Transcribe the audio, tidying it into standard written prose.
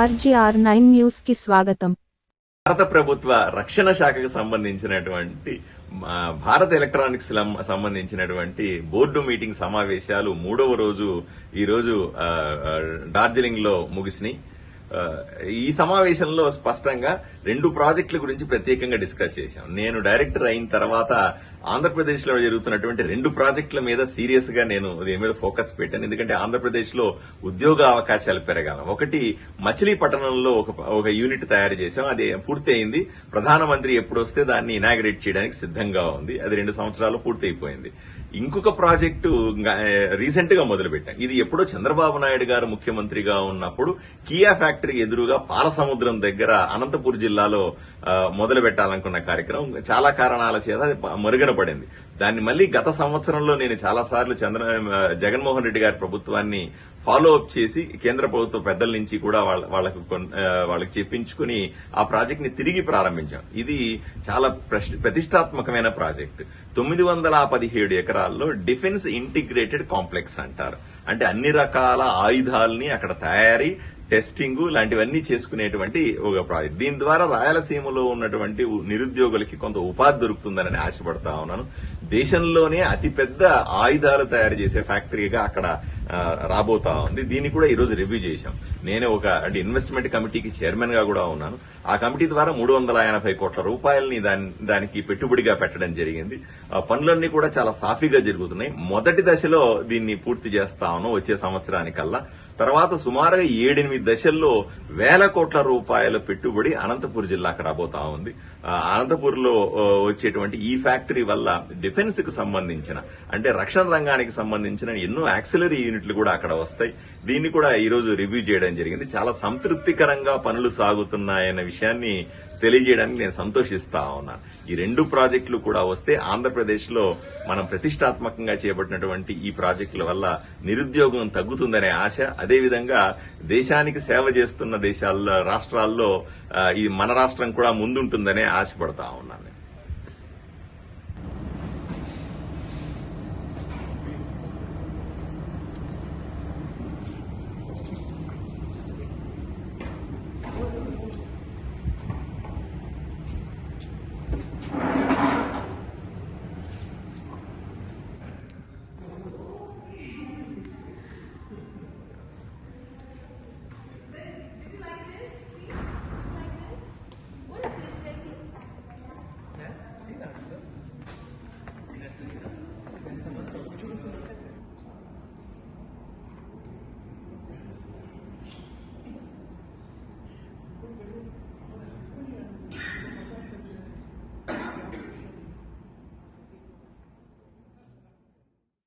RGR9 news కి స్వాగతం. భారత ప్రభుత్వ రక్షణ శాఖకు సంబంధించినటువంటి భారత్ ఎలక్ట్రానిక్స్ సంబంధించినటువంటి బోర్డు మీటింగ్ సమావేశాలు 3వ రోజు ఈ రోజు డార్జిలింగ్ లో ముగిసినాయి. ఈ సమావేశంలో స్పష్టంగా 2 ప్రాజెక్టుల గురించి ప్రత్యేకంగా డిస్కస్ చేశాం. నేను డైరెక్టర్ అయిన తర్వాత ఆంధ్రప్రదేశ్ లో జరుగుతున్నటువంటి 2 ప్రాజెక్టుల మీద సీరియస్ గా నేను దీని మీద ఫోకస్ పెట్టాను. ఎందుకంటే ఆంధ్రప్రదేశ్ లో ఉద్యోగ అవకాశాలు పెరగాలి. ఒకటి మచిలీపట్నంలో ఒక యూనిట్ తయారు చేశాం, అది పూర్తి అయింది. ప్రధానమంత్రి ఎప్పుడు వస్తే దాన్ని ఇనాగ్రేట్ చేయడానికి సిద్ధంగా ఉంది. అది 2 సంవత్సరాలు పూర్తి అయిపోయింది. ఇంకొక ప్రాజెక్టు రీసెంట్ గా మొదలుపెట్టాం. ఇది ఎప్పుడో చంద్రబాబు నాయుడు గారు ముఖ్యమంత్రిగా ఉన్నప్పుడు కియా ఫ్యాక్టరీ ఎదురుగా పాలసముద్రం దగ్గర అనంతపూర్ జిల్లాలో మొదలు పెట్టాలనుకున్న కార్యక్రమం చాలా కారణాల చేత అది మరుగున పడింది. దాన్ని మళ్లీ గత సంవత్సరంలో నేను చాలా సార్లు జగన్మోహన్ రెడ్డి గారి ప్రభుత్వాన్ని ఫాలో అప్ చేసి కేంద్ర ప్రభుత్వ పెద్దల నుంచి కూడా వాళ్ళకి చెప్పించుకుని ఆ ప్రాజెక్ట్ ని తిరిగి ప్రారంభించాం. ఇది చాలా ప్రతిష్టాత్మకమైన ప్రాజెక్ట్. 917 ఎకరాల్లో డిఫెన్స్ ఇంటిగ్రేటెడ్ కాంప్లెక్స్ అంటారు. అంటే అన్ని రకాల ఆయుధాలని అక్కడ తయారీ, టెస్టింగ్ లాంటివన్నీ చేసుకునేటువంటి ఒక ప్రాజెక్ట్. దీని ద్వారా రాయలసీమలో ఉన్నటువంటి నిరుద్యోగులకి కొంత ఉపాధి దొరుకుతుందని ఆశపడతా ఉన్నాను. దేశంలోనే అతిపెద్ద ఆయుధాలు తయారు చేసే ఫ్యాక్టరీగా అక్కడ రాబోతా ఉంది. దీన్ని కూడా ఈ రోజు రివ్యూ చేశాం. నేను అంటే ఇన్వెస్ట్మెంట్ కమిటీకి చైర్మన్ గా కూడా ఉన్నాను. ఆ కమిటీ ద్వారా 380 కోట్ల రూపాయలని దానికి పెట్టుబడిగా పెట్టడం జరిగింది. పనులన్నీ కూడా చాలా సాఫీగా జరుగుతున్నాయి. మొదటి దశలో దీన్ని పూర్తి చేస్తా ఉన్నాం వచ్చే సంవత్సరానికల్లా. తర్వాత సుమారుగా 7-8 దశల్లో 1000 కోట్ల రూపాయల పెట్టుబడి అనంతపూర్ జిల్లాకు రాబోతా ఉంది. అనంతపూర్ లో వచ్చేటువంటి ఈ ఫ్యాక్టరీ వల్ల డిఫెన్స్ కు సంబంధించిన అంటే రక్షణ రంగానికి సంబంధించిన ఎన్నో యాక్సిలరీ యూనిట్లు కూడా అక్కడ వస్తాయి. దీన్ని కూడా ఈ రోజు రివ్యూ చేయడం జరిగింది. చాలా సంతృప్తికరంగా పనులు సాగుతున్నాయన్న విషయాన్ని తెలియజేయడానికి నేను సంతోషిస్తా ఉన్నాను. ఈ 2 ప్రాజెక్టులు కూడా వస్తే ఆంధ్రప్రదేశ్ లో మనం ప్రతిష్టాత్మకంగా చేపట్టినటువంటి ఈ ప్రాజెక్టుల వల్ల నిరుద్యోగం తగ్గుతుందనే ఆశ, అదేవిధంగా దేశానికి సేవ చేస్తున్న రాష్ట్రాల్లో ఈ మన రాష్ట్రం కూడా ముందుంటుందనే ఆశపడతా ఉన్నాను.